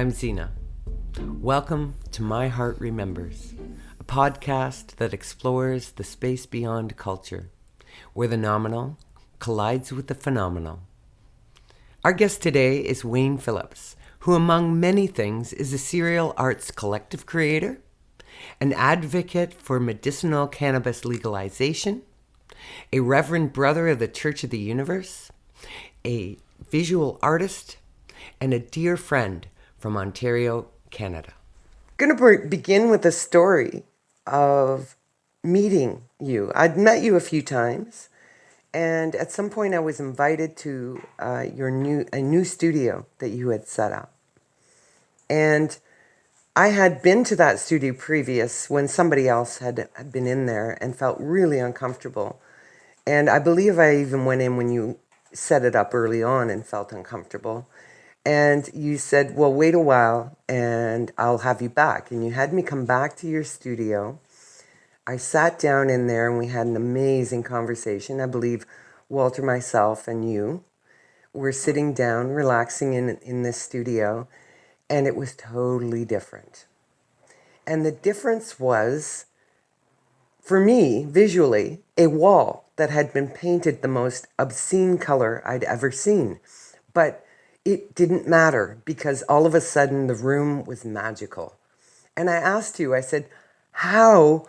I'm Zena. Welcome to My Heart Remembers, a podcast that explores the space beyond culture, where the nominal collides with the phenomenal. Our guest today is Wayne Phillips, who among many things is a serial arts collective creator, an advocate for medicinal cannabis legalization, a reverend brother of the Church of the Universe, a visual artist, and a dear friend from Ontario, Canada. I'm going to begin with a story of meeting you. I'd met you a few times, and at some point I was invited to a new studio that you had set up. And I had been to that studio previous when somebody else had been in there and felt really uncomfortable. And I believe I even went in when you set it up early on and felt uncomfortable. And you said, well, wait a while and I'll have you back. And you had me come back to your studio. I sat down in there and we had an amazing conversation. I believe Walter, myself, and you were sitting down, relaxing in this studio. And it was totally different. And the difference was, for me, visually, a wall that had been painted the most obscene color I'd ever seen. But it didn't matter because all of a sudden the room was magical. And I asked you, I said, how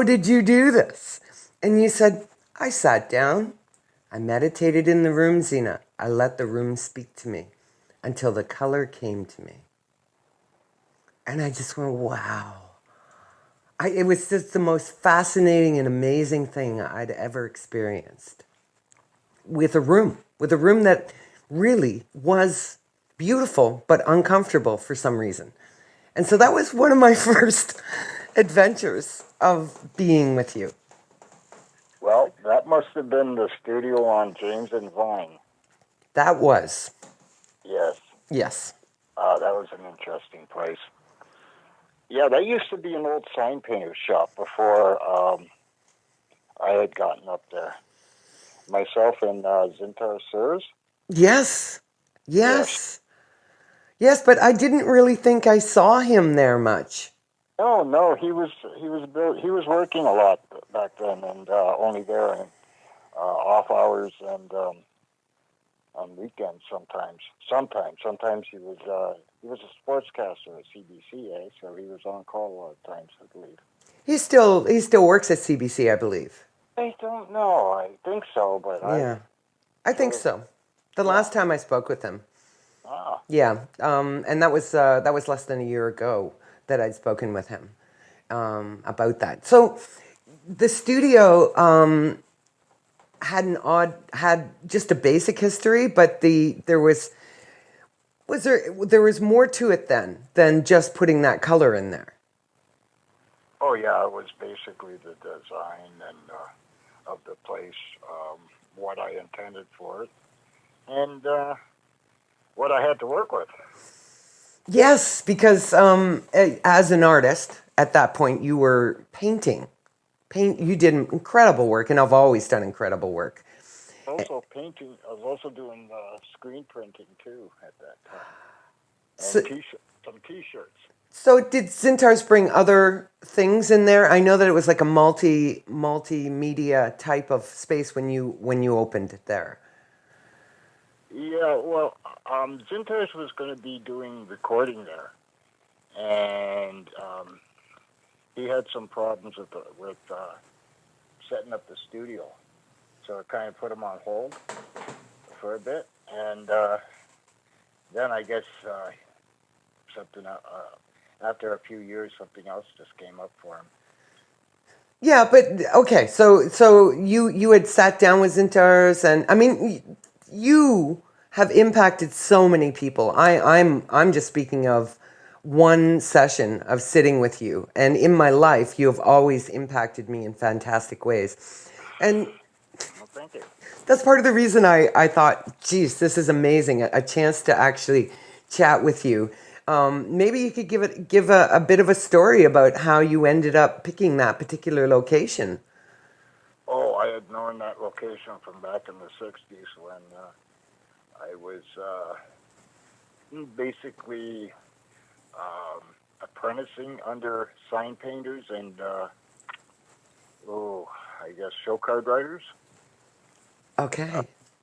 did you do this? And you said, I sat down, I meditated in the room, Zena. I let the room speak to me until the color came to me. And I just went, wow. It was just the most fascinating and amazing thing I'd ever experienced with a room that really was beautiful but uncomfortable for some reason. And so that was one of my first adventures of being with you. Well, that must have been the studio on James and Vine. That was. Yes. Yes. That was an interesting place. Yeah, that used to be an old sign painter shop before I had gotten up there. Myself and Zintar Sirs. Yes. Yes, but I didn't really think I saw him there much. No, he was working a lot back then, and only there in off hours and on weekends sometimes. Sometimes he was a sportscaster at CBC, so he was on call a lot of times, I believe. He still works at CBC, I believe. I don't know. I think so, but I think so. The last time I spoke with him. Ah. Yeah, and that was less than a year ago that I'd spoken with him about that. So the studio had just a basic history, but there was more to it than just putting that color in there. Oh yeah, it was basically the design and of the place, what I intended for it, and what I had to work with. Yes, because as an artist at that point, you were painting. You did incredible work, and I've always done incredible work. Also painting. I was also doing screen printing too at that time, and some T-shirts. So did Zintar's bring other things in there? I know that it was like a multimedia type of space when you opened it there. Yeah, well, Zintar's was going to be doing recording there, and he had some problems with setting up the studio, so it kind of put him on hold for a bit, and then I guess after a few years, something else just came up for him. Yeah, but okay, so you had sat down with Zintar's, and I mean, you have impacted so many people. I'm just speaking of one session of sitting with you, and in my life, you have always impacted me in fantastic ways, and. Well, thank you. That's part of the reason I thought, geez, this is amazing, a chance to actually chat with you. Maybe you could give a bit of a story about how you ended up picking that particular location. Oh, I had known that location from back in the 60s when I was basically apprenticing under sign painters and I guess show card writers. Okay.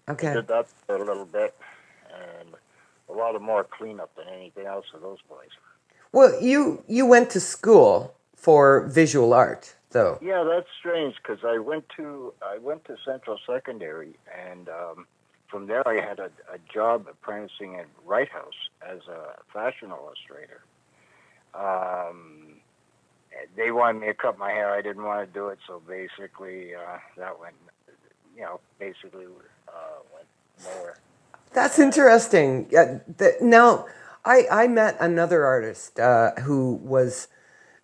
I Okay. did that for a little bit, and a lot of more cleanup than anything else for those boys. Well, you went to school for visual art, though. Yeah, that's strange because I went to Central Secondary, and from there I had a job apprenticing at Wright House as a fashion illustrator. Um, they wanted me to cut my hair. I didn't want to do it, so basically that went, basically went nowhere. That's interesting. Now, I met another artist who was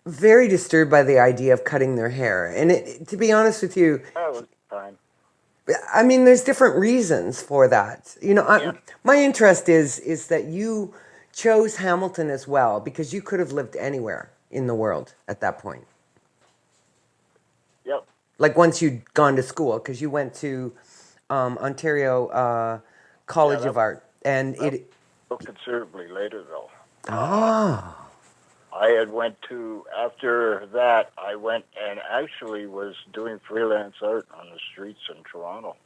very disturbed by the idea of cutting their hair. And to be honest with you, That was fine. I mean, there's different reasons for that. Yeah. My interest is that you chose Hamilton as well because you could have lived anywhere in the world at that point. Yep. Like once you'd gone to school, because you went to Ontario Yeah. College of Art, and That it. was considerably later though. Ah. I had went to after that. I went and actually was doing freelance art on the streets in Toronto,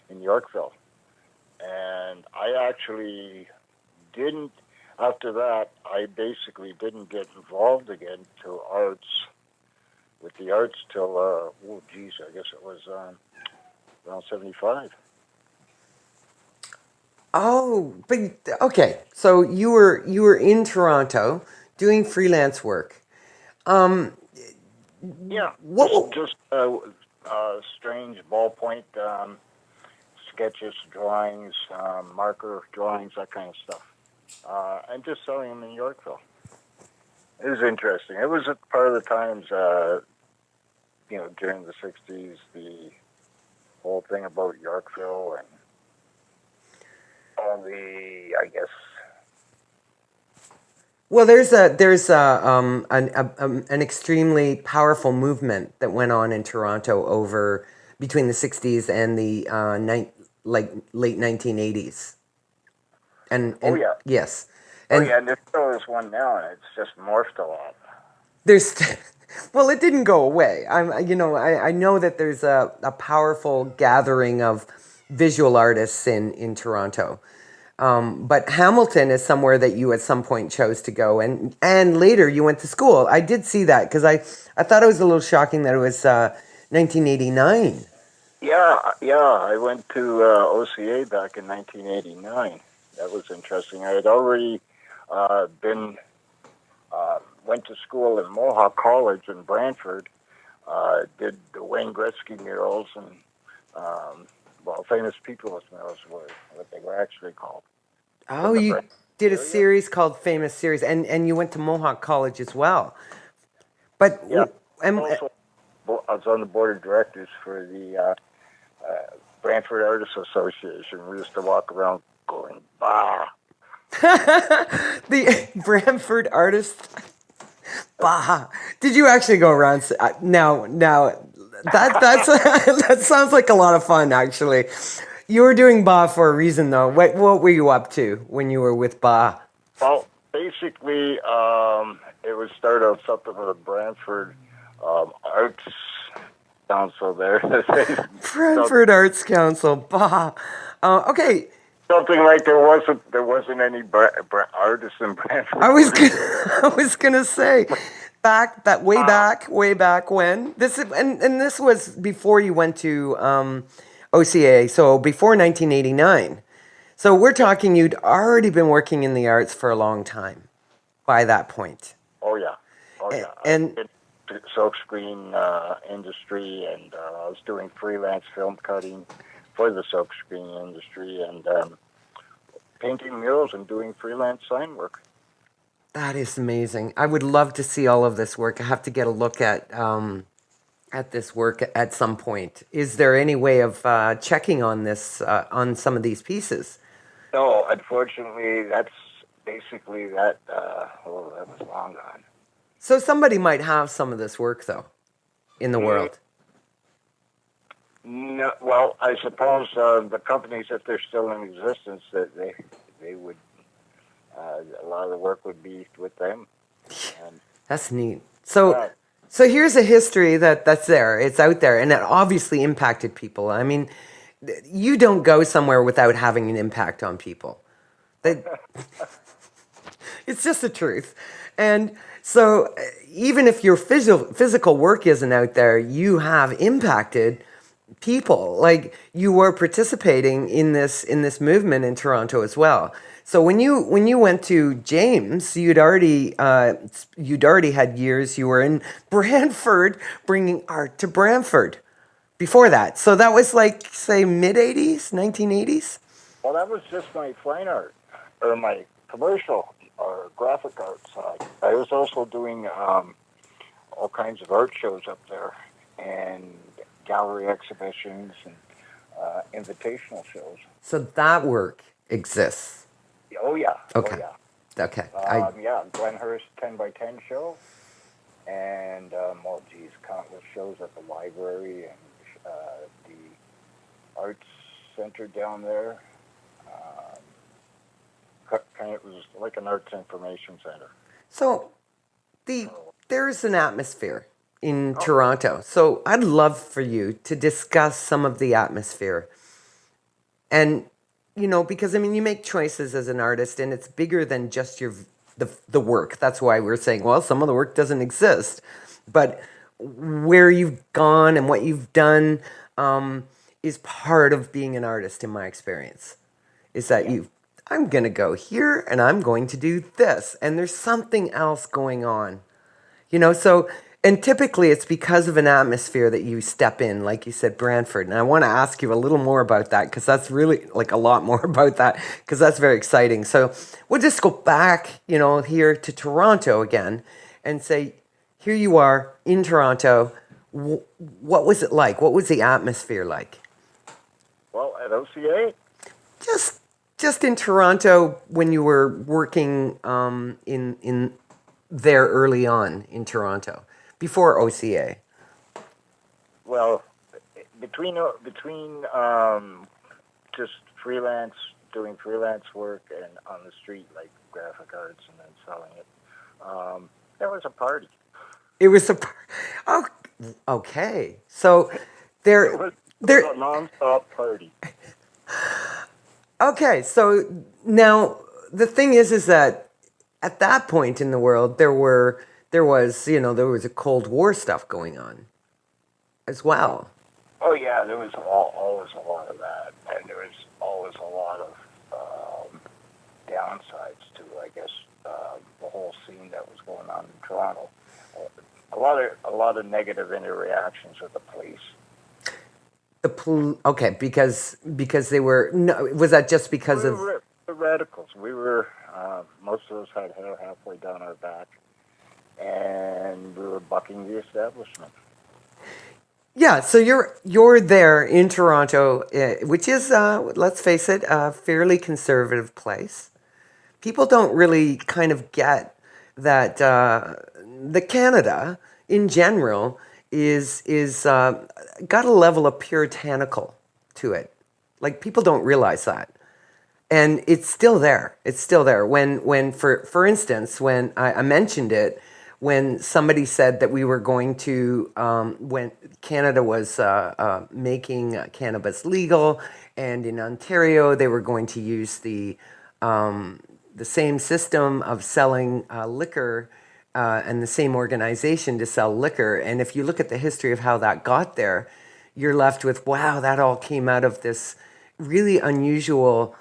in Yorkville, and I actually didn't. After that, I basically didn't get involved again to arts with the arts till I guess it was around 75. Oh, but okay. So you were in Toronto doing freelance work. Um, Yeah, what? just strange ballpoint sketches, drawings, marker drawings, that kind of stuff, and just selling them in Yorkville. It was interesting. It was a part of the times, during the '60s, the whole thing about Yorkville and all the, I guess. Well, there's an extremely powerful movement that went on in Toronto over between the '60s and the late 1980s. And Oh and yeah, yes, oh and yeah, and there still is one now, and it's just morphed a lot. there's well, it didn't go away. I know that there's a powerful gathering of visual artists in Toronto. But Hamilton is somewhere that you at some point chose to go, and later you went to school. I did see that because I thought it was a little shocking that it was 1989. Yeah, yeah. I went to OCA back in 1989. That was interesting. I had already been went to school in Mohawk College in Brantford. Did the Wayne Gretzky murals and famous people's murals were what they were actually called Oh, in the you Brantford did a area. series called Famous Series, and you went to Mohawk College as well. But Yeah. and Also, I was on the board of directors for the Brantford Artists Association. We used to walk around going, bah. the Brantford artist. Bah. Did you actually go around? Now that's that sounds like a lot of fun. Actually, you were doing Bah for a reason, though. What were you up to when you were with Bah? Well, basically, it would start out something with a Brantford Arts Council there. Brantford Arts Council. Bah. Okay. Something like there wasn't any artists in Brantford. I was gonna say, way back when and this was before you went to OCA, so before 1989. So we're talking you'd already been working in the arts for a long time by that point. Oh yeah, oh A- yeah. I And did the silk screen industry, and I was doing freelance film cutting for the silk screen industry, and painting murals and doing freelance sign work. that is amazing. I would love to see all of this work. I have to get a look at this work at some point. Is there any way of checking on this on some of these pieces? No, unfortunately, that's basically that. That was long gone. So somebody might have some of this work though in the Mm, world. no, well, I suppose the companies, if they're still in existence, that they would a lot of the work would be with them. And That's neat. So, yeah, so here's a history that's there. It's out there, and it obviously impacted people. I mean, you don't go somewhere without having an impact on people. That it's just the truth. And so, even if your physical work isn't out there, you have impacted people. Like you were participating in this movement in Toronto as well. So when you went to James, you'd already had years. You were in Brantford, bringing art to Brantford. Before that, so that was like say mid 80s, 1980s. well, that was just my fine art or my commercial or graphic art side. I was also doing all kinds of art shows up there and gallery exhibitions and invitational shows. So that work exists. Oh yeah, oh Okay. yeah. Okay. I Yeah, Glenhurst 10 by 10 show, and oh geez, countless shows at the library and the arts center down there. It was like an arts information center. So there's an atmosphere in Oh, Toronto. So I'd love for you to discuss some of the atmosphere. And because I mean you make choices as an artist and it's bigger than just the work. That's why we're saying, well, some of the work doesn't exist. But where you've gone and what you've done is part of being an artist in my experience. Is that yeah. I'm going to go here and I'm going to do this. And there's something else going on. So, and typically it's because of an atmosphere that you step in, like you said, Brantford. And I want to ask you a little more about that because that's really like a lot more about that because that's very exciting. So we'll just go back, here to Toronto again and say, here you are in Toronto. What was it like? What was the atmosphere like? Well, at OCA, Just just in Toronto when you were working in there early on in Toronto before OCA. well, between just freelance, doing freelance work and on the street like graphic arts and then selling it, there was a party. It was oh, okay. So It there was, it was there a nonstop party. okay. So now the thing is that at that point in the world there was a Cold War stuff going on as well. Oh yeah, there was always a lot of that, and there was always a lot of downsides to, I guess, the whole scene that was going on in Toronto. A lot of negative interactions with the police. Okay, because they were no, was that just because We of were the radicals. We were most of us had hair halfway down our back, and we were bucking the establishment. yeah, so you're there in Toronto, which is let's face it, a fairly conservative place. People don't really kind of get that the Canada in general is got a level of puritanical to it. Like people don't realize that, and it's still there. It's still there. When for instance, when I mentioned it, when somebody said that we were going to when Canada was making cannabis legal, and in Ontario they were going to use the same system of selling liquor and the same organization to sell liquor. And if you look at the history of how that got there, you're left with, wow, that all came out of this really unusual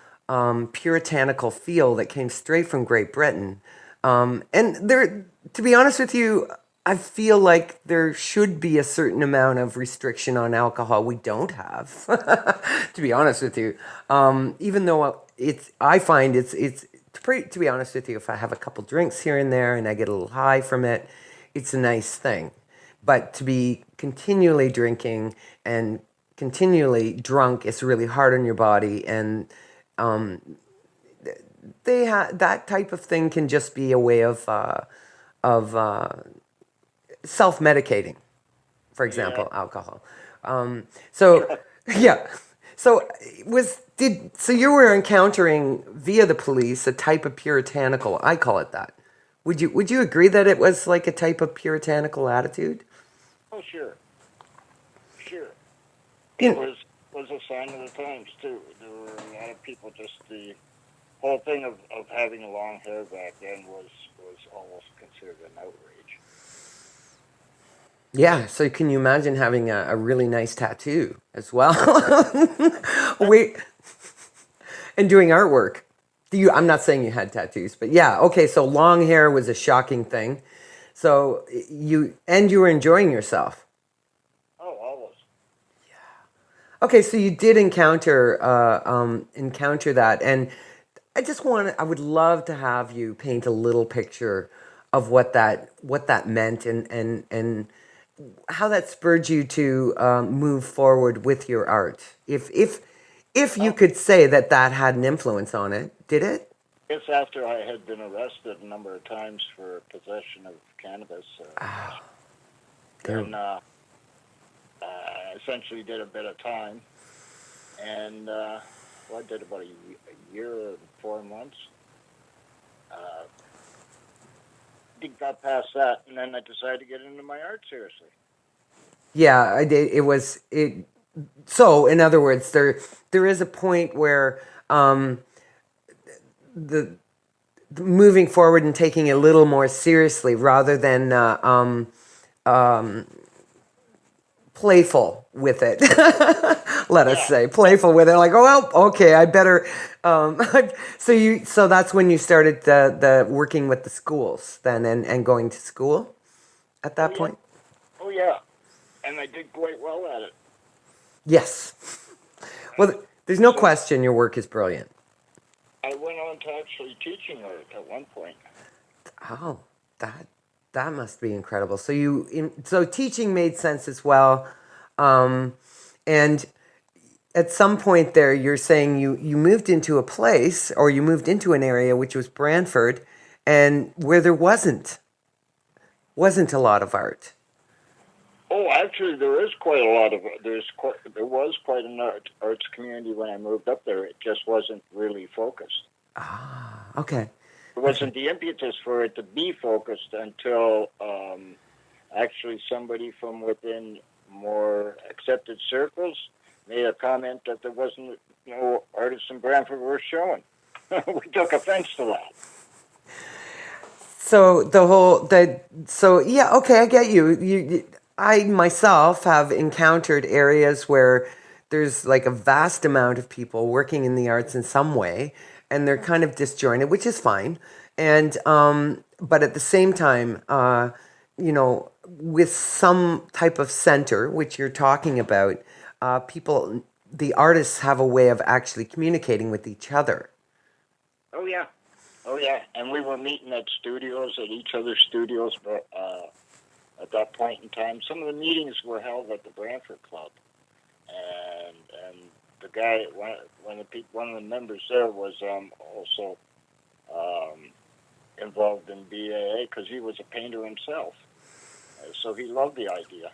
puritanical feel that came straight from Great Britain. And there, to be honest with you, I feel like there should be a certain amount of restriction on alcohol we don't have, to be honest with you. Even though I find it's pretty, to be honest with you, if I have a couple drinks here and there and I get a little high from it, it's a nice thing. But to be continually drinking and continually drunk is really hard on your body, and that type of thing can just be a way of self medicating. For Yeah, example, alcohol. So yeah, So so you were encountering via the police a type of puritanical, I call it that. Would you agree that it was like a type of puritanical attitude? Oh, sure, sure. It You, was a sign of the times too. There were a lot of people. Just the whole thing of having long hair back then was almost considered an outrage. yeah, so can you imagine having a really nice tattoo as well? Wait, and doing artwork. I'm not saying you had tattoos, but yeah, okay, so long hair was a shocking thing. So you were enjoying yourself. Oh, always. Okay, so you did encounter that, and I would love to have you paint a little picture of what that meant, and how that spurred you to move forward with your art. If you Oh, could say that had an influence on it, did it? it's after I had been arrested a number of times for possession of cannabis. There, Then I essentially did a bit of time, and well, I did about a year and 4 months. Uh, got past that, and then I decided to get into my art seriously. yeah, I did. It was it. So, in other words, there is a point where the moving forward and taking it a little more seriously rather than playful with it. Let us Yeah, say playful with it, like, oh well, okay, I better. Um, so that's when you started the working with the schools then, and going to school at oh that yeah, point. oh yeah, and I did quite well at it. Yes. And Well, there's no so question your work is brilliant. I went on to actually teaching art at one point. Oh, that that must be incredible. So teaching made sense as well, and at some point there, you're saying you moved into a place, or you moved into an area which was Brantford, and where there wasn't a lot of art. Oh, actually, there is quite a lot of there was quite an arts community when I moved up there. It just wasn't really focused. Ah, okay, It okay. wasn't the impetus for it to be focused until actually somebody from within more accepted circles made a comment that there wasn't no artists in Brantford worth showing. We took offense to that. So the whole that so yeah, okay, I get you. I myself have encountered areas where there's like a vast amount of people working in the arts in some way, and they're kind of disjointed, which is fine. And but at the same time, with some type of center, which you're talking about, the artists have a way of actually communicating with each other. Oh yeah, oh yeah, and we were meeting at studios at each other's studios, but at that point in time, some of the meetings were held at the Brantford Club, and the guy one of the members there was also um, involved in BAA because he was a painter himself, so he loved the idea.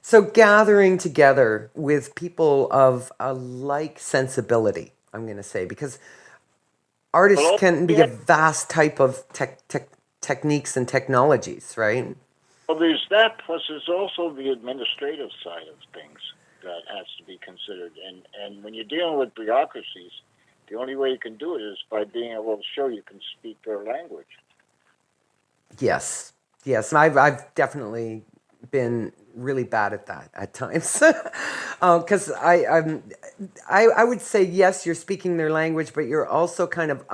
So gathering together with people of a like sensibility, I'm going to say, because But artists also, can we be a had, vast type of techniques and technologies, right? well, there's that, plus there's also the administrative side of things that has to be considered. And when you're dealing with bureaucracies, the only way you can do it is by being able to show you can speak their language. Yes, yes, and I've definitely been really bad at that at times, because I would say yes, you're speaking their language, but you're also kind of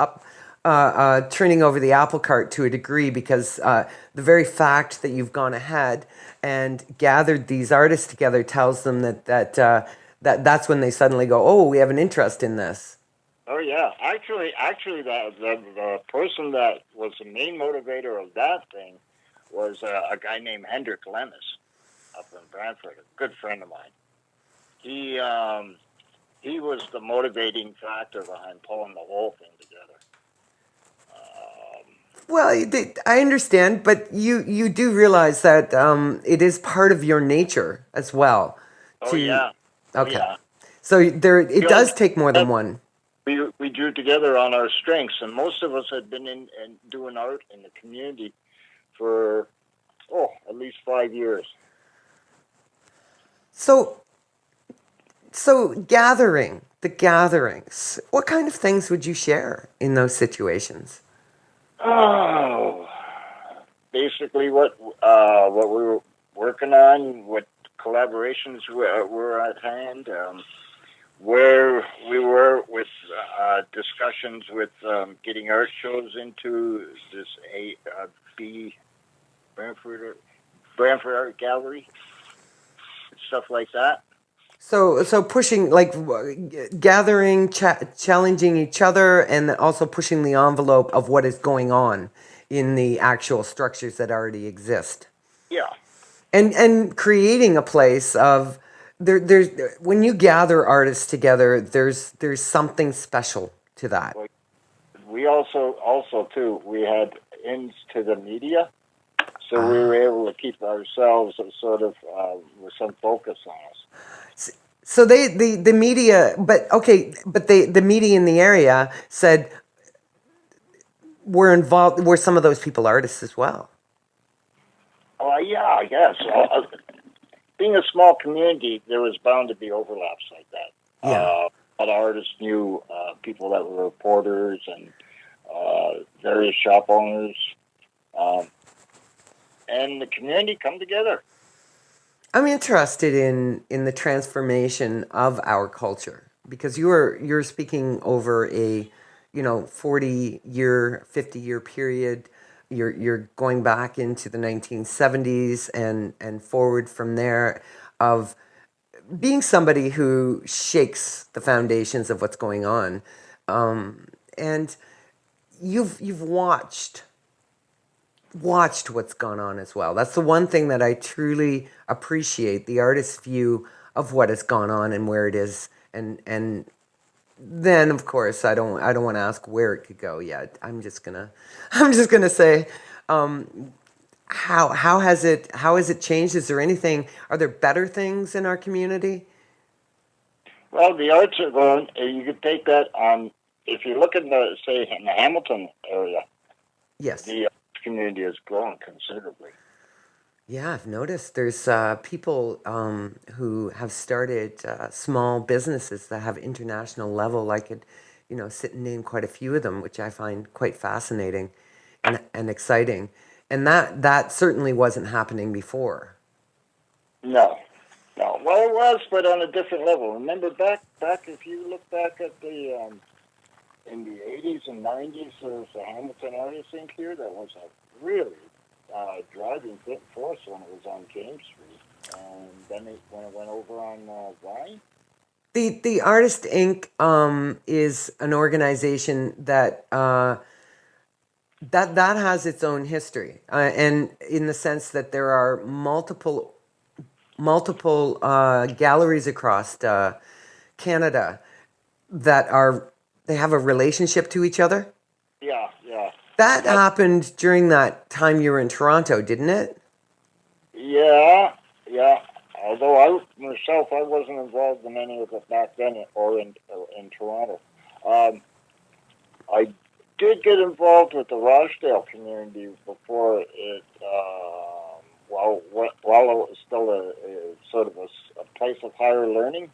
turning over the apple cart to a degree, because the very fact that you've gone ahead and gathered these artists together tells them that's when they suddenly go, oh, we have an interest in this. Oh yeah, actually, the person that was the main motivator of that thing was a guy named Hendrik Lemus up in Brantford, a good friend of mine. He was the motivating factor behind pulling the whole thing together. Um, Well, I understand, but you do realize that it is part of your nature as well. oh To yeah, oh okay, yeah, So it We all does take more than one. we drew together on our strengths, and most of us had been in and doing art in the community for at least 5 years. So the gatherings. What kind of things would you share in those situations? Oh, basically what we were working on, what collaborations were at hand, where we were with discussions with getting art shows into this B Brantford Art Gallery, stuff like that. So pushing, like gathering, challenging each other, and also pushing the envelope of what is going on in the actual structures that already exist, Yeah. and creating a place of there's when you gather artists together, there's something special to that. Well, we also too we had ins to the media, so we were Ah. able to keep ourselves sort of with some focus on us. So the media, but okay, but the media in the area said we're involved. Were some of those people artists as well? Yeah, I guess. Being a small community, there was bound to be overlaps like that. Yeah. A lot of artists knew people that were reporters and various shop owners, um, and the community come together. I'm interested in the transformation of our culture because you're speaking over a 40-year 50-year period. You're going back into the 1970s and forward from there, of being somebody who shakes the foundations of what's going on, and you've watched what's gone on as well. That's the one thing that I truly appreciate, the artist's view of what has gone on and where it is, and then of course I don't want to ask where it could go yet. I'm just gonna say, how has it changed? Is there anything? Are there better things in our community? Well, the arts are going. You could take that on. If you look in in the Hamilton area, Yes. the arts community has grown considerably. Yeah, I've noticed there's people who have started small businesses that have international level. I could, sit and name quite a few of them, which I find quite fascinating and exciting. And that certainly wasn't happening before. No, no. Well, it was, but on a different level. Remember back if you look back at the in the 80s and 90s, there was a Hamilton Artist Inc. here that was a really driving force when it was on James Street, and then when it went over on Vine. The Artist Inc. Is an organization that has its own history, and in the sense that there are multiple galleries across Canada that they have a relationship to each other. Yeah, yeah. That happened during that time you were in Toronto, didn't it? Yeah, yeah. Although I wasn't involved in any of it back then, or in Toronto. I did get involved with the Rochdale community before it. While it was still a sort of a place of higher learning.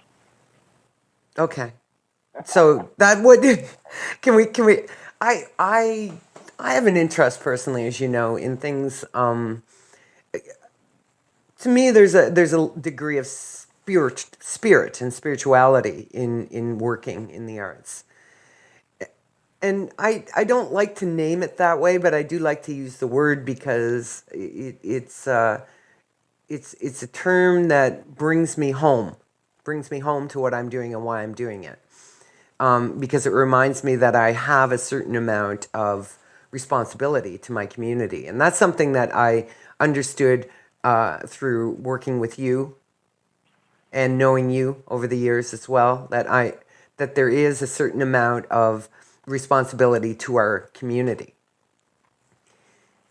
Okay. So that would can we I have an interest personally, as you know, in things. To me, there's a degree of spirit and spirituality in working in the arts, and I don't like to name it that way, but I do like to use the word because it's a term that brings me home to what I'm doing and why I'm doing it, because it reminds me that I have a certain amount of responsibility to my community. And that's something that I understood through working with you and knowing you over the years as well, that there is a certain amount of responsibility to our community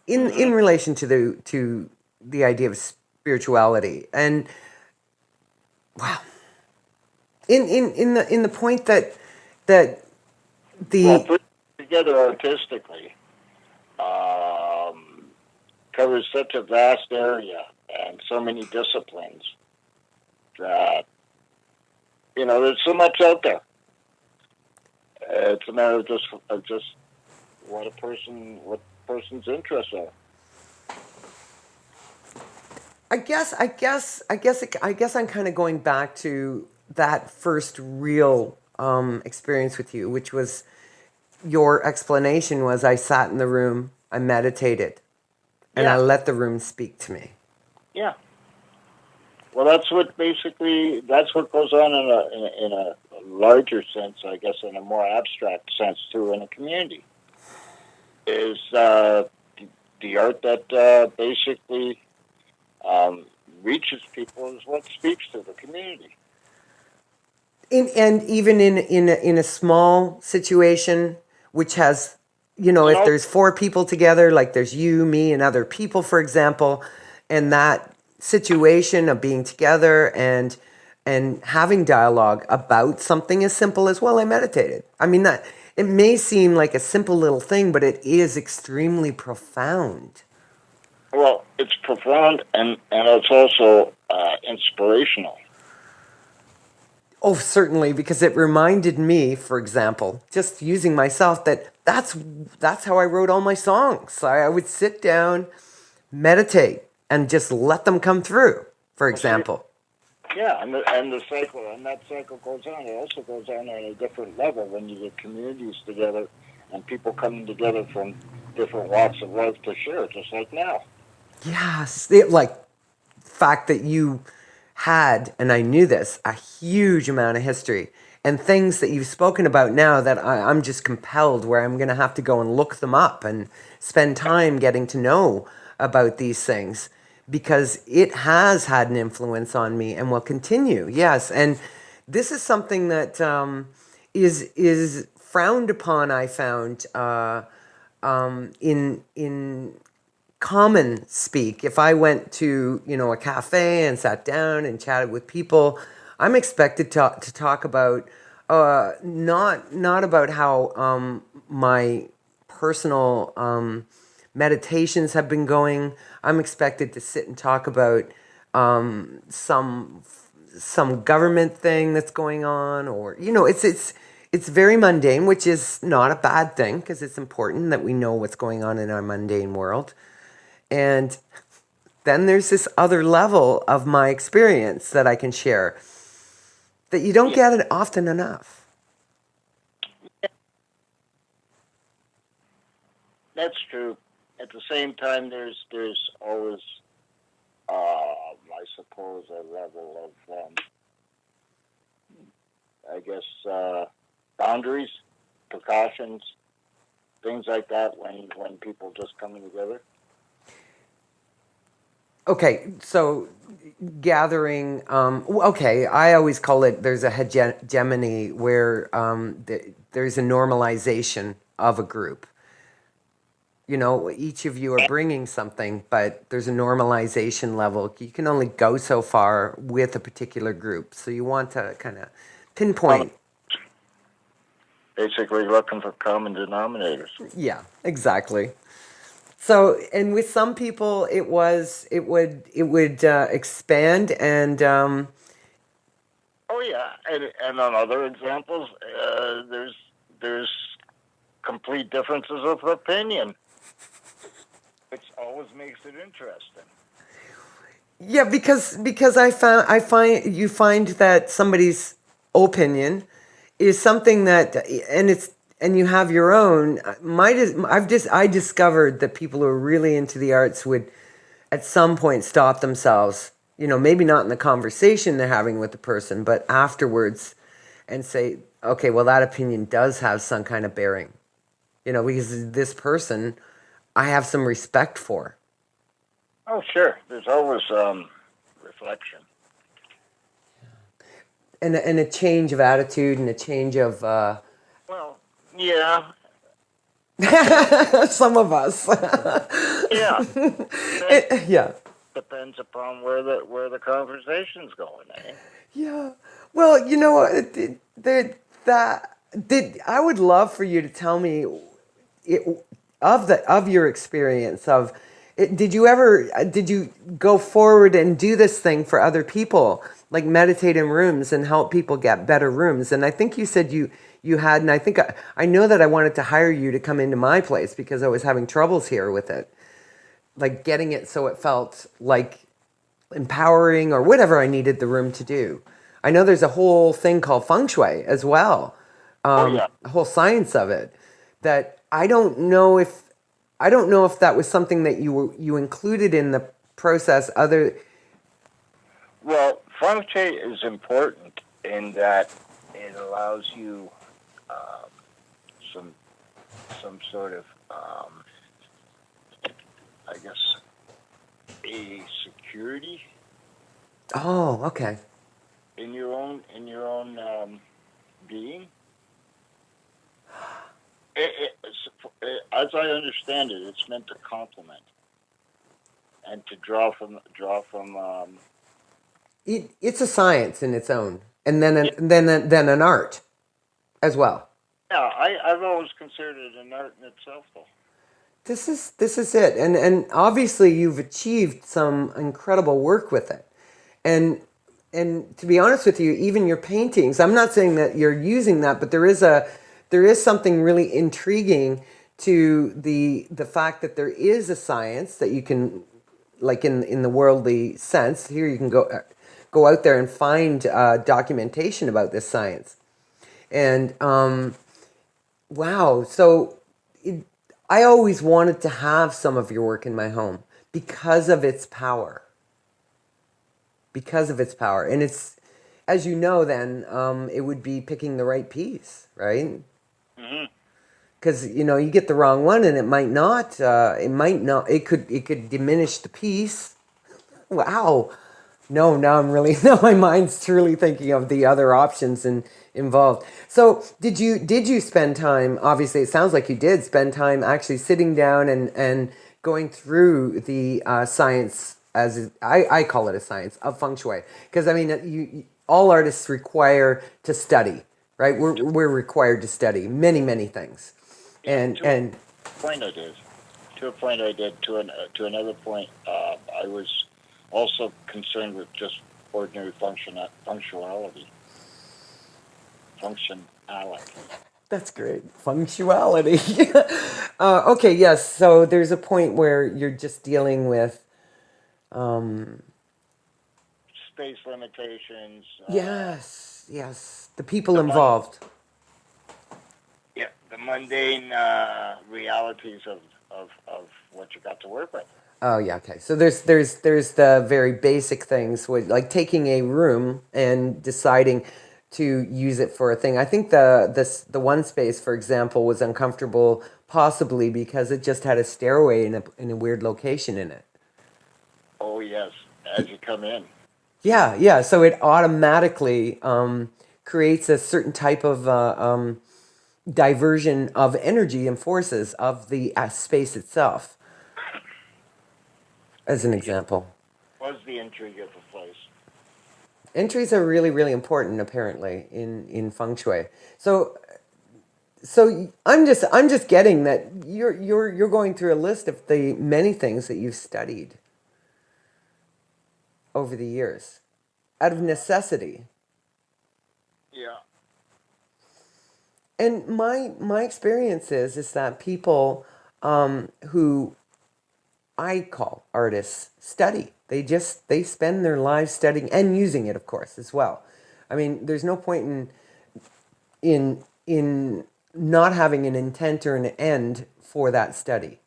in relation to the idea of spirituality. And wow, In the point that the put together artistically covers such a vast area and so many disciplines that there's so much out there. It's a matter of just what person's interests are. I guess I'm kind of going back to that first real experience with you, which was your explanation was I sat in the room, I meditated, and I let the room speak to me. Yeah. Well, that's what goes on in a larger sense, I guess, in a more abstract sense too, in a community. Is the art that basically reaches people is what speaks to the community. And even in a small situation, which has, if there's 4 people together, like there's you, me, and other people, for example, and that situation of being together and having dialogue about something as simple as, well, I meditated. I mean, that it may seem like a simple little thing, but it is extremely profound. Well, it's profound and it's also inspirational. Oh, certainly, because it reminded me, for example, just using myself, that's how I wrote all my songs. I would sit down, meditate, and just let them come through, for example. Yeah, and the cycle, and that cycle goes on. It also goes on a different level when you get communities together and people coming together from different walks of life to share, just like now. Yes, fact that you had, and I knew this, a huge amount of history and things that you've spoken about now that I'm just compelled where I'm going to have to go and look them up and spend time getting to know about these things because it has had an influence on me and will continue. Yes, and this is something that is frowned upon. I found in common speak. If I went to a cafe and sat down and chatted with people, I'm expected to talk about not about how my personal meditations have been going. I'm expected to sit and talk about some government thing that's going on, or it's very mundane, which is not a bad thing because it's important that we know what's going on in our mundane world. And then there's this other level of my experience that I can share that you don't get it often enough. That's true. At the same time, there's always, I suppose, a level of, I guess, boundaries, precautions, things like that when people just coming together. Okay, so gathering, I always call it, there's a hegemony where there's a normalization of a group. Each of you are bringing something, but there's a normalization level. You can only go so far with a particular group. So you want to kind of pinpoint. Basically looking for common denominators. Yeah, exactly. So, and with some people, it would expand and. Oh yeah, and on other examples, there's complete differences of opinion, which always makes it interesting. Yeah, because you find that somebody's opinion is something that, and you have your own. I discovered that people who are really into the arts would at some point stop themselves, maybe not in the conversation they're having with the person, but afterwards and say, okay, well, that opinion does have some kind of bearing, because this person I have some respect for. Oh, sure. There's always reflection. And a change of attitude and a change of... Well, yeah. Some of us. Yeah. Yeah. Depends upon where the conversation's going, eh? Yeah. Well, you know, that did I would love for you to tell me it, of your experience of it, did you go forward and do this thing for other people, like meditate in rooms and help people get better rooms? And I think you said you had, and I think I know that I wanted to hire you to come into my place because I was having troubles here with it, like getting it so it felt like empowering or whatever I needed the room to do. I know there's a whole thing called feng shui as well, Oh yeah. a whole science of it that I don't know if that was something that you included in the process. Other Well, feng shui is important in that it allows you um, some sort of, I guess, a security oh, okay. in your own being. As I understand it, it's meant to complement and to draw from. It's a science in its own, and then Yeah, then an art as well. yeah. I've always considered it an art in itself, though. This is it, and obviously you've achieved some incredible work with it, and and to be honest with you, even your paintings. I'm not saying that you're using that, but there is something really intriguing to the fact that there is a science that you can, like in the worldly sense. Here you can go out there and find documentation about this science, and wow. So it, I always wanted to have some of your work in my home because of its power. Because of its power. And it's, as you know, then it would be picking the right piece, right? Hmm. Because you know you get the wrong one, and it might not. It might not. It could diminish the piece. Wow. No, now I'm really now my mind's truly thinking of the other options involved. So did you spend time? Obviously, it sounds like you did spend time actually sitting down and going through the science as I call it a science of feng shui because I mean all artists require to study, right? We're required to study many things, Yeah, to a and point I did. To a point I did. To another point, I was also concerned with just ordinary functionality. that's great. Functionality. Okay, yes. So there's a point where you're just dealing with, um, Space limitations, yes, the people the mon- involved. yeah, the mundane realities of what you got to work with. Oh yeah, okay. So there's the very basic things, like taking a room and deciding to use it for a thing. I think the one space, for example, was uncomfortable, possibly because it just had a stairway in a weird location in it. Oh yes, as you come in. Yeah, yeah. So it automatically creates a certain type of diversion of energy and forces of the space itself, as an Yeah, example. was the intrigue of the place. Entries are really, really important, apparently, in feng shui. So, so I'm just getting that you're going through a list of the many things that you've studied over the years, out of necessity. Yeah. And my experience is that people who I call artists study. They spend their lives studying and using it, of course, as well. I mean, there's no point in not having an intent or an end for that study.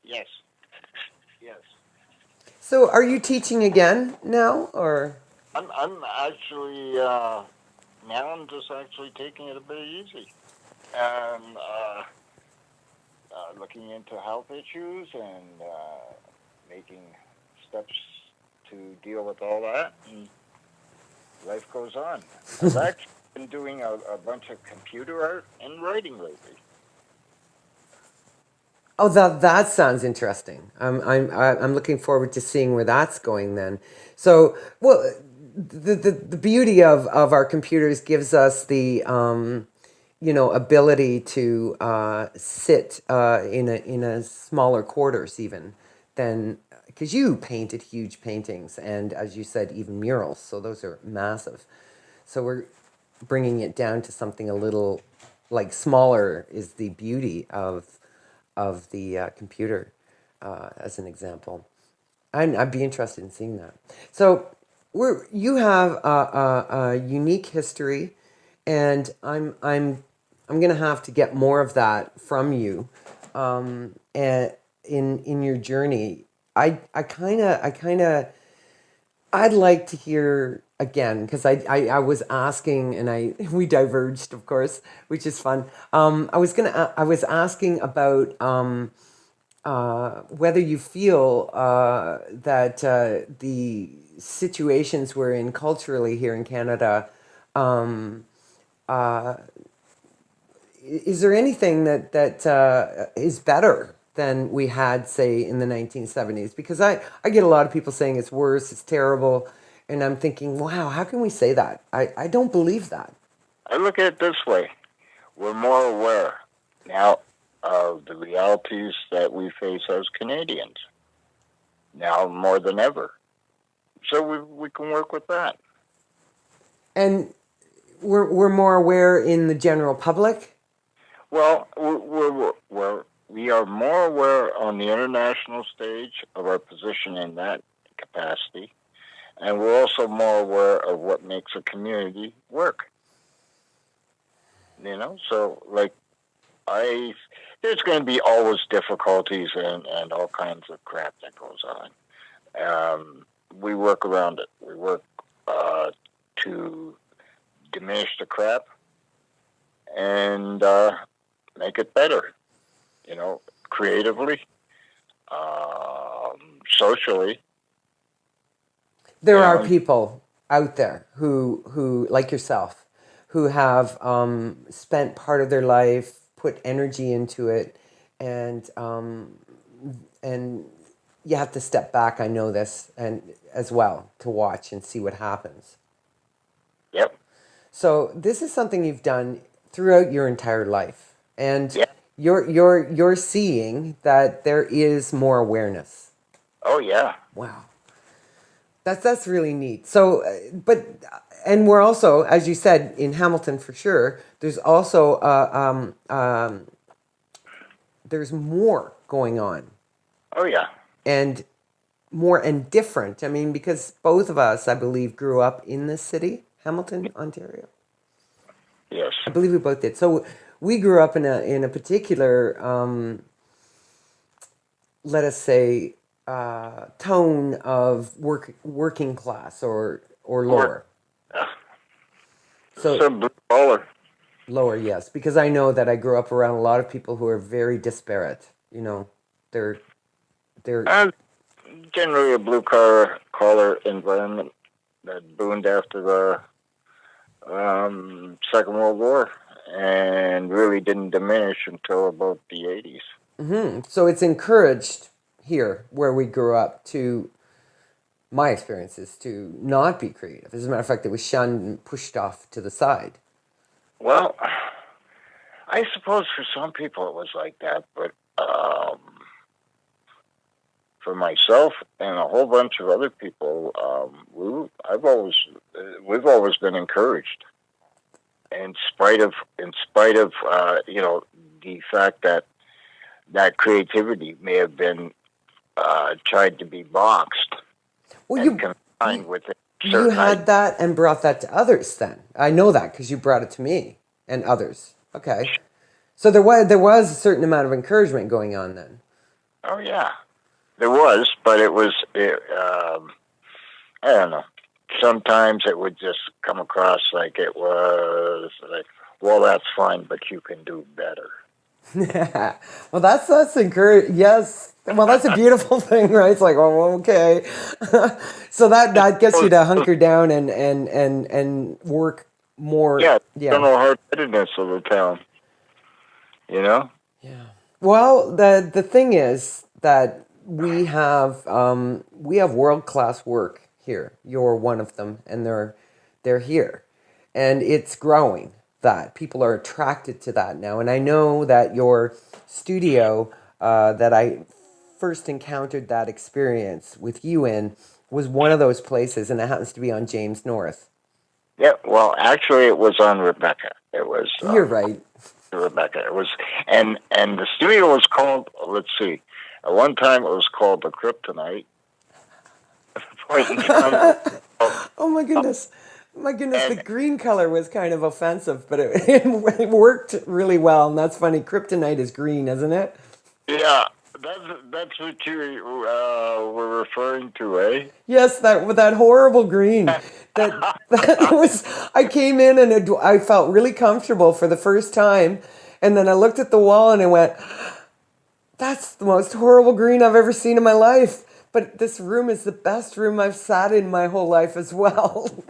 Yes. Yes. So, are you teaching again now, or? I'm actually now I'm just actually taking it a bit easy and looking into health issues and making steps to deal with all that, and life goes on. I've actually been doing a bunch of computer art and writing lately. Oh, that sounds interesting. I'm looking forward to seeing where that's going then. So, well, the beauty of our computers gives us the ability to sit in a smaller quarters even than because you painted huge paintings and, as you said, even murals. So those are massive. So we're bringing it down to something a little like smaller is the beauty of the computer, as an example. I'd be interested in seeing that. So you have a unique history, and I'm gonna have to get more of that from you, and in your journey. I kind of I'd like to hear again because I was asking and we diverged, of course, which is fun. I was asking about whether you feel that the situations we're in culturally here in Canada, is there anything that is better than we had, say, in the 1970s? Because I get a lot of people saying it's worse, it's terrible, and I'm thinking, wow, how can we say that? I don't believe that. I look at it this way: we're more aware now of the realities that we face as Canadians now more than ever. So we can work with that. And we're more aware in the general public. Well, we are more aware on the international stage of our position in that capacity, and we're also more aware of what makes a community work. So like there's going to be always difficulties and all kinds of crap that goes on. We work around it. We work to diminish the crap and make it better. Creatively, socially. There are people out there who like yourself, who have spent part of their life, put energy into it, and you have to step back. I know this, and as well to watch and see what happens. Yep. So this is something you've done throughout your entire life, and Yep. you're seeing that there is more awareness. Oh yeah. Wow. That's really neat. So, and we're also, as you said, in Hamilton for sure. There's also there's more going on, Oh yeah. and more and different. I mean, because both of us, I believe, grew up in this city, Hamilton, Ontario. Yes. I believe we both did. So we grew up in a particular, let us say, tone of working class or lower. So Some blue collar. lower, yes, because I know that I grew up around a lot of people who are very disparate. They're Generally a blue collar environment that boomed after the Second World War and really didn't diminish until about the 80s. so it's encouraged here where we grew up to my experiences to not be creative. As a matter of fact, it was shunned and pushed off to the side. Well, I suppose for some people it was like that, but for myself and a whole bunch of other people, we've always been encouraged, in spite of the fact that creativity may have been tried to be boxed Well, and confined within you had that and brought that to others. Then I know that because you brought it to me and others. Okay, so there was a certain amount of encouragement going on then. Oh yeah, there was, but I don't know. Sometimes it would just come across like it was like, well, that's fine, but you can do better. Well, that's encouraging. Yes. Well, that's a beautiful thing, right? It's like, oh, okay. So that gets you to hunker down and work more. Yeah, Yeah. general hard-headedness of the town. Yeah. Well, the thing is that we have world class work here. You're one of them, and they're here, and it's growing. That people are attracted to that now, and I know that your studio that I first encountered that experience with you in was one of those places, and it happens to be on James North. Yeah, well, actually, it was on Rebecca. It was You're right. Rebecca. It was, and the studio was called. Let's see. At one time, it was called the Kryptonite. At the point in time, Oh my goodness. My goodness, the and green color was kind of offensive, but it worked really well. And that's funny. Kryptonite is green, isn't it? yeah, that's what you were referring to, eh? Yes, that horrible green. That was. I came in and I felt really comfortable for the first time, and then I looked at the wall and I went, "That's the most horrible green I've ever seen in my life." But this room is the best room I've sat in my whole life as well.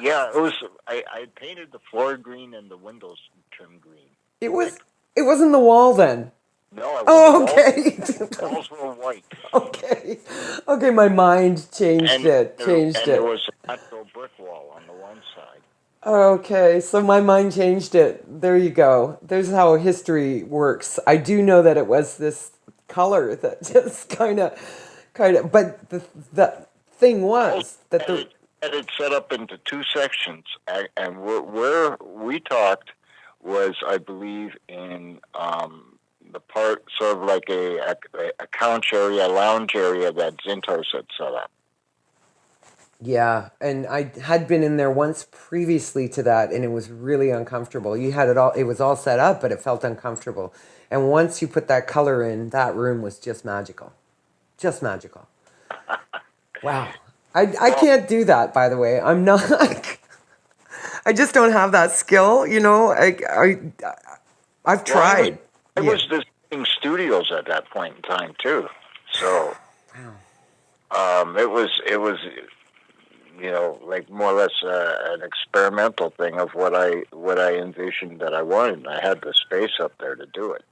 Yeah, it was. I painted the floor green and the windows trim green. It Like, was. It wasn't the wall then. no, it was Oh, okay. the walls were white, Okay. Okay, my mind changed it. Changed and there it. was a natural brick wall on the one side. Okay, so my mind changed it. There you go. There's how history works. I do know that it was this color that just kind of, but the thing was that And the, it's set up into two sections, and where we talked was, I believe, in the part sort of like a couch area, a lounge area that Zintos had set up. yeah, and I had been in there once previously to that, and it was really uncomfortable. You had it all, it was all set up, but it felt uncomfortable. And once you put that color in, that room was just magical. Just magical. Wow. I Well, can't do that, by the way. I'm not. I just don't have that skill. I've well, tried. I Yeah. was visiting studios at that point in time too, so it was like more or less an experimental thing of what I envisioned that I wanted. I had the space up there to do it.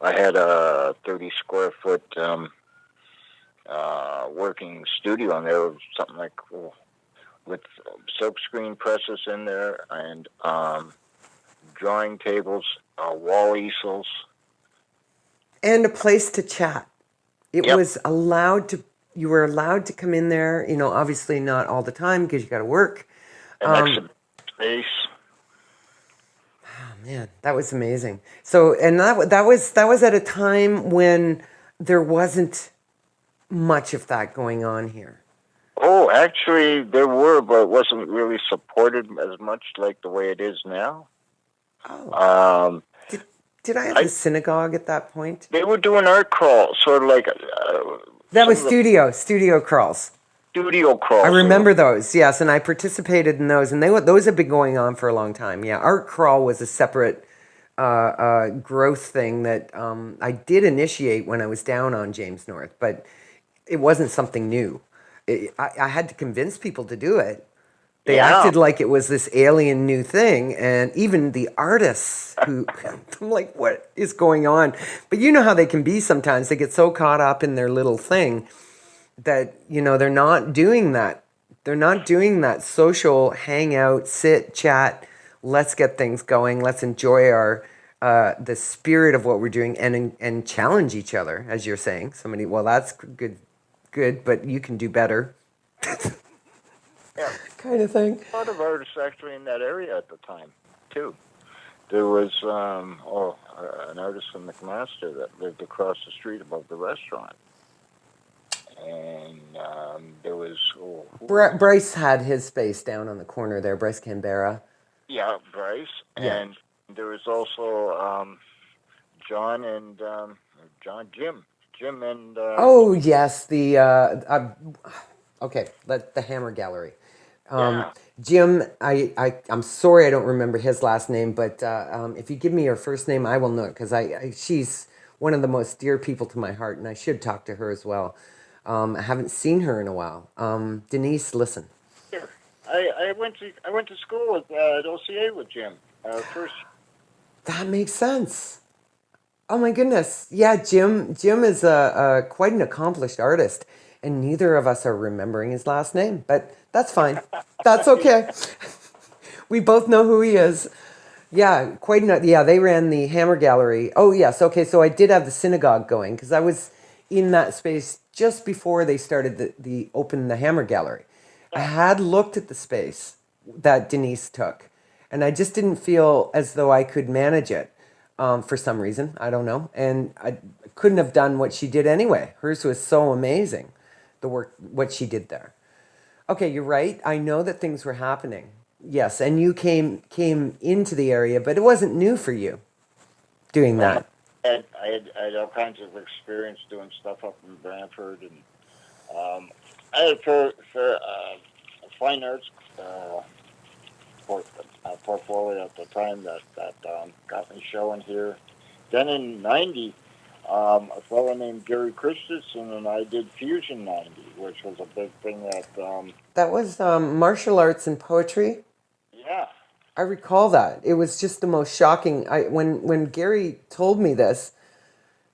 I had a 30 square foot working studio, and there was something like with silkscreen presses in there and drawing tables, wall easels. And a place to chat. It Yep, was you were allowed to come in there, obviously not all the time because you got to work. an exhibition space. Oh, man, that was amazing. So, and that was at a time when there wasn't much of that going on here. Oh, actually, there were, but it wasn't really supported as much like the way it is now. Oh, Um, did did I have the I synagogue at that point? They were doing art crawl, sort of like That some was of the studio crawls. studio I crawls. remember those, yes, and I participated in those, and those have been going on for a long time. Yeah, art crawl was a separate growth thing that I did initiate when I was down on James North, but it wasn't something new. I had to convince people to do it. They Yeah, acted like it was this alien new thing, and even the artists who, I'm like, what is going on? But you know how they can be sometimes. They get so caught up in their little thing that they're not doing that. They're not doing that social hangout, sit, chat. Let's get things going. Let's enjoy our the spirit of what we're doing and challenge each other, as you're saying. Somebody, well, that's good, but you can do better, yeah. kind of thing. A lot of artists actually in that area at the time too. There was an artist from McMaster that lived across the street above the restaurant, and there was Bryce had his space down on the corner there. Bryce Canberra. yeah, Bryce, Yeah. and there was also John and Jim and Oh yes, okay, the Hammer Gallery. yeah. Jim, I'm sorry I don't remember his last name, but if you give me her first name, I will know it because she's one of the most dear people to my heart, and I should talk to her as well. I haven't seen her in a while. Denise, listen. Here. I went to school at OCA with Jim. First, That makes sense. Oh my goodness. Yeah, Jim is a quite an accomplished artist. and neither of us are remembering his last name, but that's fine. That's okay. We both know who he is. Yeah, quite enough. Yeah, they ran the Hammer Gallery. Oh, yes. Okay, so I did have the synagogue going because I was in that space just before they started the open the Hammer Gallery. I Yeah. had looked at the space that Denise took, and I just didn't feel as though I could manage it for some reason. I don't know, and I couldn't have done what she did anyway. Hers was so amazing, the work what she did there. Okay, you're right. I know that things were happening. Yes, and you came into the area, but it wasn't new for you doing Oh, no. that. I had all kinds of experience doing stuff up in Brantford, and I had a fine arts uh, port, portfolio at the time that got me showing here. Then in '90, a fellow named Gary Christensen and I did Fusion '90, which was a big thing. That was martial arts and poetry. Yeah, I recall that. It was just the most shocking. When Gary told me this,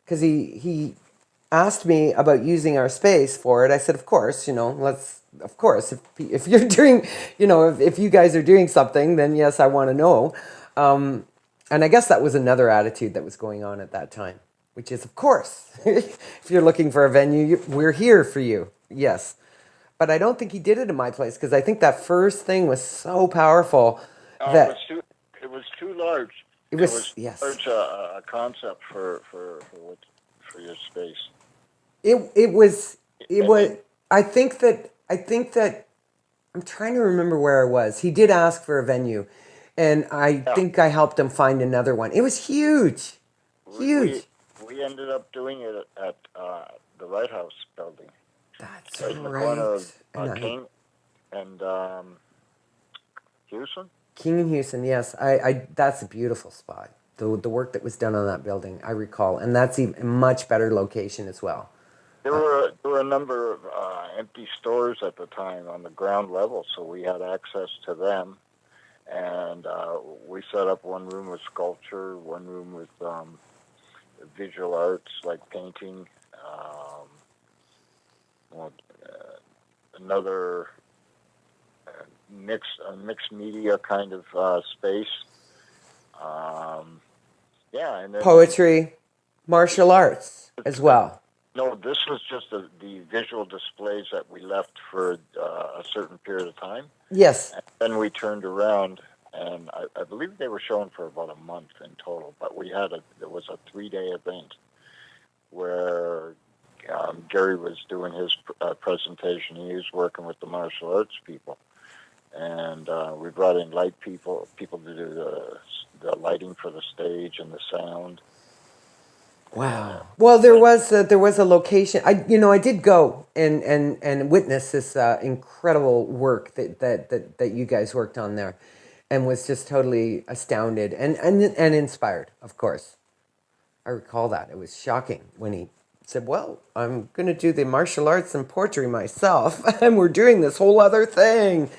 because he asked me about using our space for it. I said, of course, let's, of course, if you're doing, if you guys are doing something, then yes, I want to know. And I guess that was another attitude that was going on at that time, which is, of course, if you're looking for a venue, we're here for you. Yes. But I don't think he did it in my place because I think that first thing was so powerful no, that it was too large. it It was was, yes. large a concept for your space. It was it And was then I think that I'm trying to remember where I was. He did ask for a venue, and I yeah, think I helped him find another one. It was huge. we we, Huge. we ended up doing it at the White House building, That's right in the corner right. of And King and Houston. King and Houston, yes. I that's a beautiful spot. The work that was done on that building, I recall. And that's even a much better location as well. There were a number of empty stores at the time on the ground level, so we had access to them. And we set up one room with sculpture, one room with visual arts like painting, well, another mixed media kind of space. Um, yeah, and then Poetry, martial arts as well. no, this was just the visual displays that we left for a certain period of time. Yes. And then we turned around, and I believe they were showing for about a month in total. But there was a 3-day event where Gary was doing his presentation. He was working with the martial arts people, and we brought in people to do the lighting for the stage and the sound. And Wow. Well, there was a location. I did go and witness this incredible work that you guys worked on there, and was just totally astounded and inspired. Of course, I recall that it was shocking when he said, "Well, I'm going to do the martial arts and poetry myself, and we're doing this whole other thing."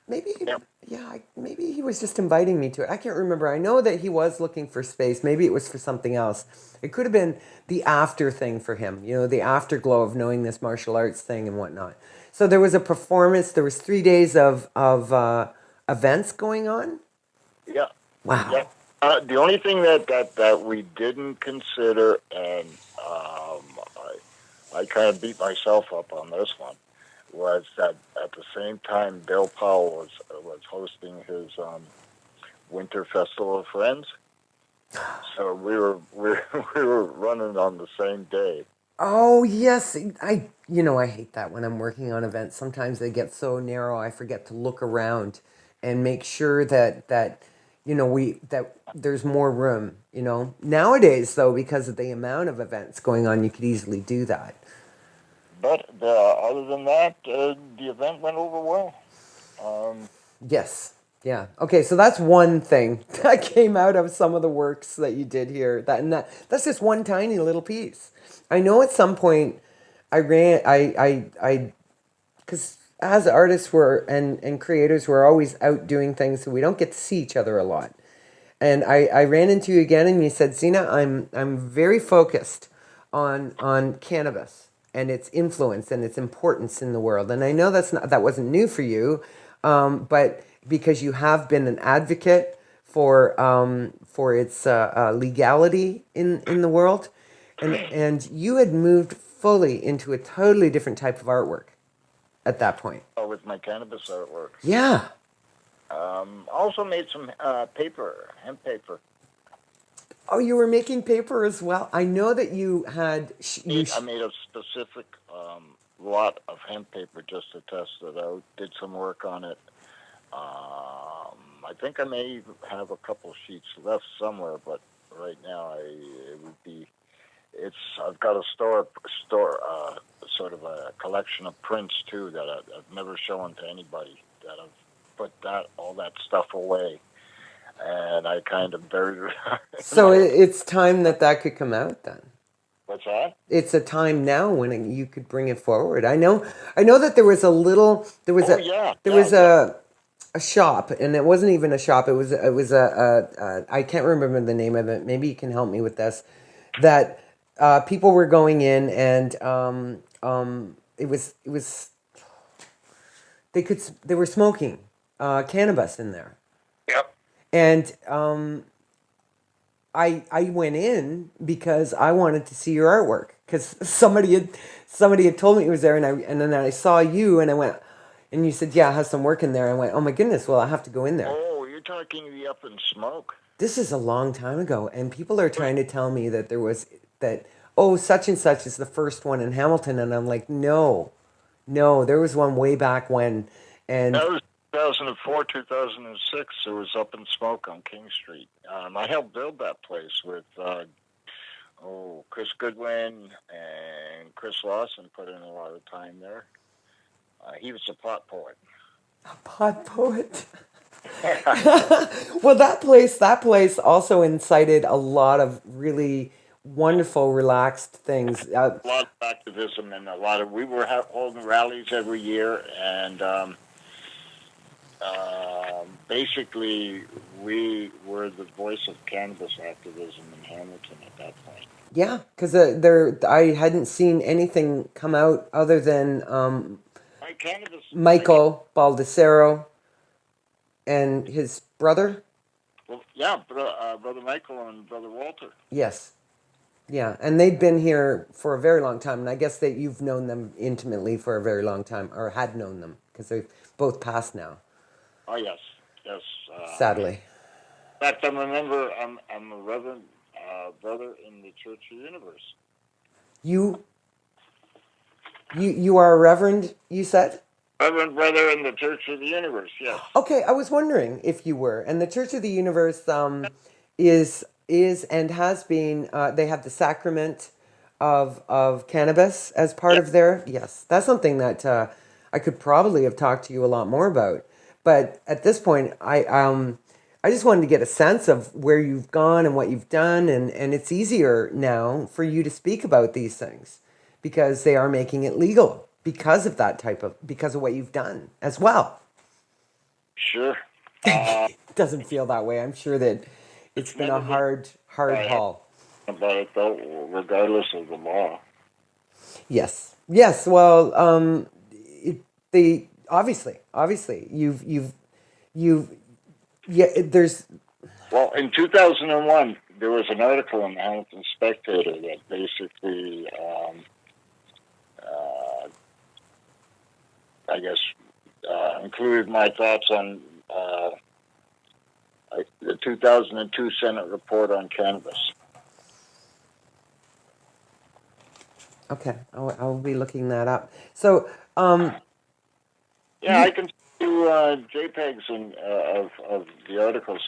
Maybe, yeah, yeah, maybe he was just inviting me to it. I can't remember. I know that he was looking for space. Maybe it was for something else. It could have been the after thing for him, the afterglow of knowing this martial arts thing and whatnot. So there was a performance. There was 3 days of events going on. yeah, yeah. Wow. The only thing that we didn't consider, and I kind of beat myself up on this one, was that at the same time Bill Powell was hosting his Winter Festival of Friends. So we were running on the same day. Oh yes, I hate that when I'm working on events. Sometimes they get so narrow, I forget to look around and make sure that there's more room. Nowadays though, because of the amount of events going on, you could easily do that. But other than that, the event went over well. Um, Yes. Yeah. Okay. So that's one thing that came out of some of the works that you did here. That's just one tiny little piece. I know at some point I ran because as artists and creators we're always out doing things, so we don't get to see each other a lot. And I ran into you again and you said, Zena, I'm very focused on cannabis and its influence and its importance in the world. And I know that wasn't new for you, but because you have been an advocate for its legality in the world, and you had moved fully into a totally different type of artwork at that point. Oh, with my cannabis artwork. Yeah. Also made some paper, hemp paper. Oh, you were making paper as well. I know that you had. I made a specific lot of hemp paper just to test it out. Did some work on it. I think I may have a couple sheets left somewhere, but right now it would be. I've got a store sort of a collection of prints too that I've never shown to anybody. That I've put all that stuff away, and I kind of buried it. So it's time that could come out then. What's that? It's a time now when you could bring it forward. I know that there was a shop, and it wasn't even a shop. It was I can't remember the name of it. Maybe you can help me with this. That people were going in, and it was they were smoking cannabis in there. Yep. And I went in because I wanted to see your artwork, because somebody had told me it was there, and then I saw you, and I went, and you said, yeah, it has some work in there. I went, oh my goodness, well, I have to go in there. Oh, you're talking the Up in Smoke. This is a long time ago, and people are trying to tell me that such and such is the first one in Hamilton, and I'm like, no, there was one way back when, and that was 2004, 2006. It was Up in Smoke on King Street. I helped build that place with Chris Goodwin and Chris Lawson. Put in a lot of time there. He was a pot poet. A pot poet. Well, that place also incited a lot of really wonderful, relaxed things. A lot of activism, and we were holding rallies every year, and basically we were the voice of cannabis activism in Hamilton at that point. Yeah, because I hadn't seen anything come out other than Michael Baldessero and his brother. Well, yeah, Brother Michael and Brother Walter. Yes. Yeah, and they'd been here for a very long time, and I guess that you've known them intimately for a very long time, or had known them, because they've both passed now. Oh, yes. Sadly. In fact, I remember I'm a reverend brother in the Church of the Universe. You are a reverend, you said? Reverend brother in the Church of the Universe, yes. Okay, I was wondering if you were. And the Church of the Universe is and has been, they have the sacrament of cannabis as part of their, yes. That's something that I could probably have talked to you a lot more about. But at this point, I just wanted to get a sense of where you've gone and what you've done, and it's easier now for you to speak about these things because they are making it legal because of what you've done as well. Sure. Doesn't feel that way. I'm sure that it's been a hard haul. About it though, regardless of the law. Yes. Well, obviously there's. Well, in 2001, there was an article in the Hamilton Spectator that basically, I guess, included my thoughts on the 2002 Senate report on cannabis. Okay, I'll be looking that up. So, yeah, I can do JPEGs of the articles.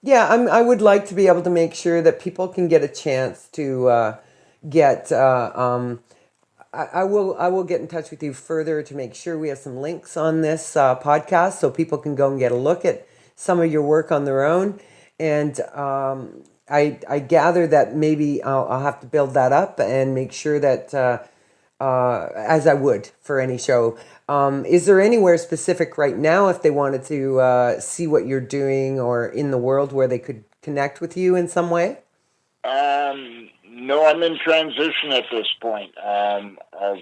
Yeah, I would like to be able to make sure that people can get a chance to get. I will get in touch with you further to make sure we have some links on this podcast so people can go and get a look at some of your work on their own. And I gather that maybe I'll have to build that up and make sure that, as I would for any show. Is there anywhere specific right now if they wanted to see what you're doing or in the world where they could connect with you in some way? No, I'm in transition at this point. Of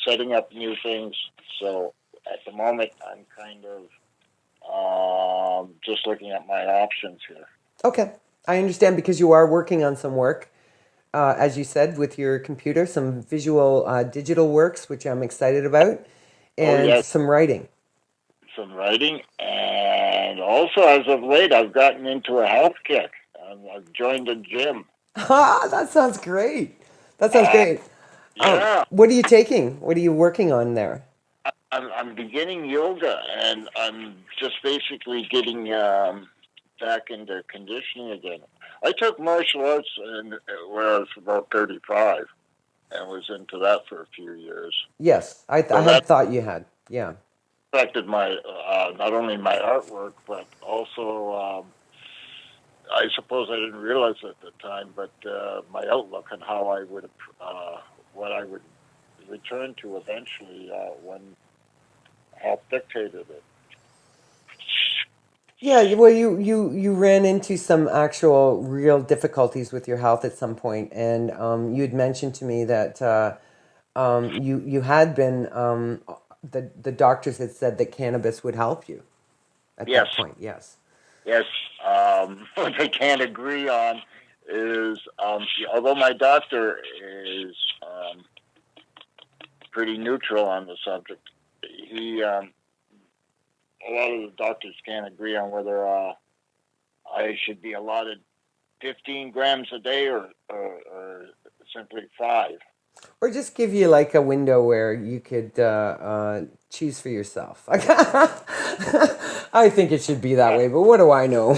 setting up new things. So at the moment, I'm kind of just looking at my options here. Okay, I understand because you are working on some work, as you said, with your computer, some visual, digital works, which I'm excited about, Oh and yes, some writing. some writing, and also as of late, I've gotten into a health kick. I've joined a gym. Ah, that sounds great. That sounds Uh, great. yeah, What are you taking? What are you working on there? I'm beginning yoga, and I'm just basically getting back into conditioning again. I took martial arts when I was about 35, and was into that for a few years. Yes, I So had that thought you had. Yeah. affected my not only my artwork, but also I suppose I didn't realize at the time, but my outlook on how I would what I would return to eventually when health dictated it. Yeah, well, you ran into some actual real difficulties with your health at some point, and you had mentioned to me that you had been the doctors had said that cannabis would help you at Yes, that point. Yes. yes. What they can't agree on is, although my doctor is pretty neutral on the subject, he a lot of the doctors can't agree on whether I should be allotted 15 grams a day or simply 5. Or just give you like a window where you could choose for yourself. I think it should be that Yeah. way, but what do I know?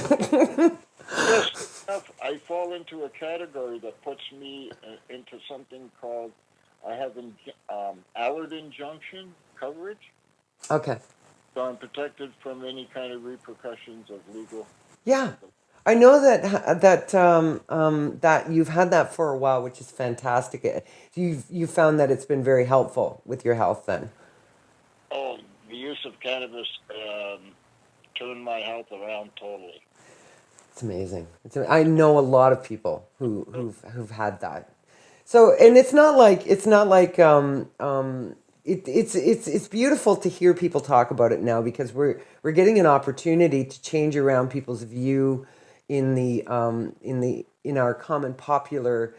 Yes, I fall into a category that puts me into something called I have alert injunction coverage, Okay. so I'm protected from any kind of repercussions of legal. Yeah, I know that you've had that for a while, which is fantastic. You found that it's been very helpful with your health. Then Oh, the use of cannabis turned my health around totally. it's amazing. I know a lot of people who've had that. So, and it's beautiful to hear people talk about it now because we're getting an opportunity to change around people's view in our common popular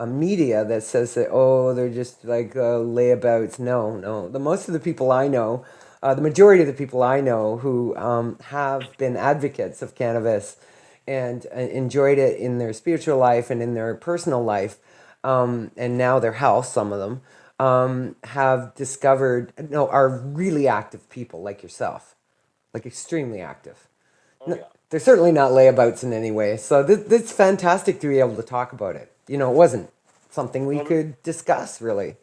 media that says that, oh, they're just like layabouts. No, no. The most of the people I know, the majority of the people I know who have been advocates of cannabis and enjoyed it in their spiritual life and in their personal life, and now their health, some of them, have discovered, no, are really active people like yourself, like extremely active. Oh No, yeah. they're certainly not layabouts in any way. So it's fantastic to be able to talk about it. You know, it wasn't something we Well, could discuss really.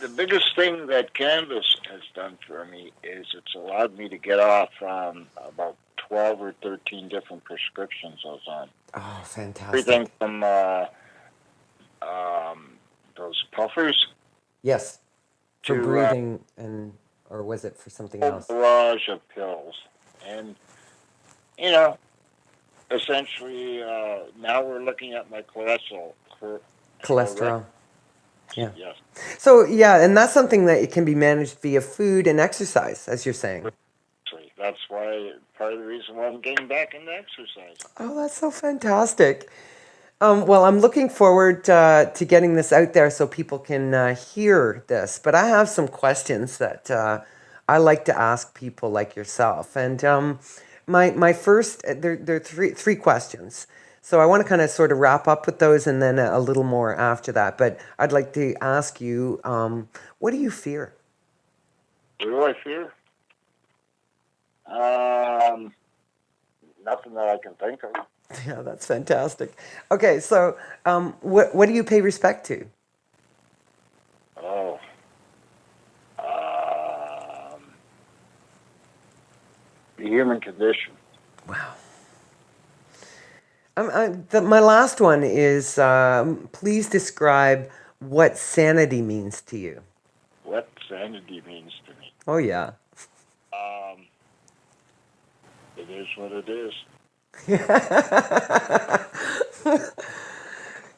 the biggest thing that cannabis has done for me is it's allowed me to get off about 12 or 13 different prescriptions I was on. Oh, Everything fantastic. from um, those puffers Yes, for to breathing and, or was it for something a whole else? barrage of pills. And, you know, essentially, now we're looking at my cholesterol. Cholesterol. Yeah. Yes. So yeah, and that's something that it can be managed via food and exercise, as you're saying. That's why part of the reason why I'm getting back into exercise. Oh, that's so fantastic. Well, I'm looking forward to getting this out there so people can hear this. But I have some questions that I like to ask people like yourself. And my first, there are three questions. So I want to kind of sort of wrap up with those and then a little more after that. But I'd like to ask you, what do you fear? What do I fear? Um, Nothing that I can think of. Yeah, that's fantastic. Okay, so what do you pay respect to? Oh, um, the human condition. Wow. My last one is please describe what sanity means to you. What sanity means to me. Oh, yeah. Um, it is what it is.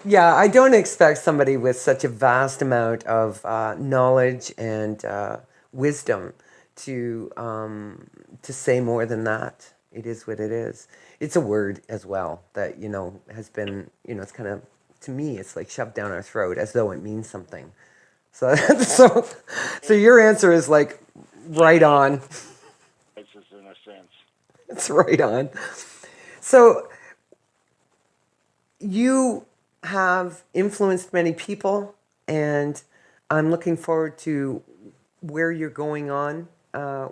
Yeah, I don't expect somebody with such a vast amount of knowledge and wisdom to say more than that. It is what it is. It's a word as well that has been it's kind of, to me, it's like shoved down our throat as though it means something. So so your answer is like right on. It's just in a sense. It's right on. So you have influenced many people, and I'm looking forward to where you're going on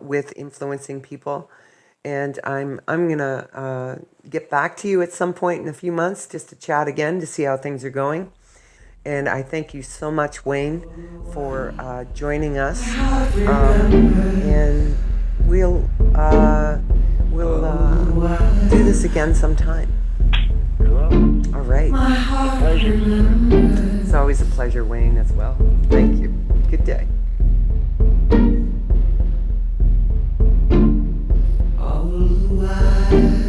with influencing people. And I'm gonna get back to you at some point in a few months just to chat again to see how things are going. And I thank you so much, Wayne, for joining us. And we'll do this again sometime. All right. It's always a pleasure, Wayne, as well. Thank you. Good day. All the while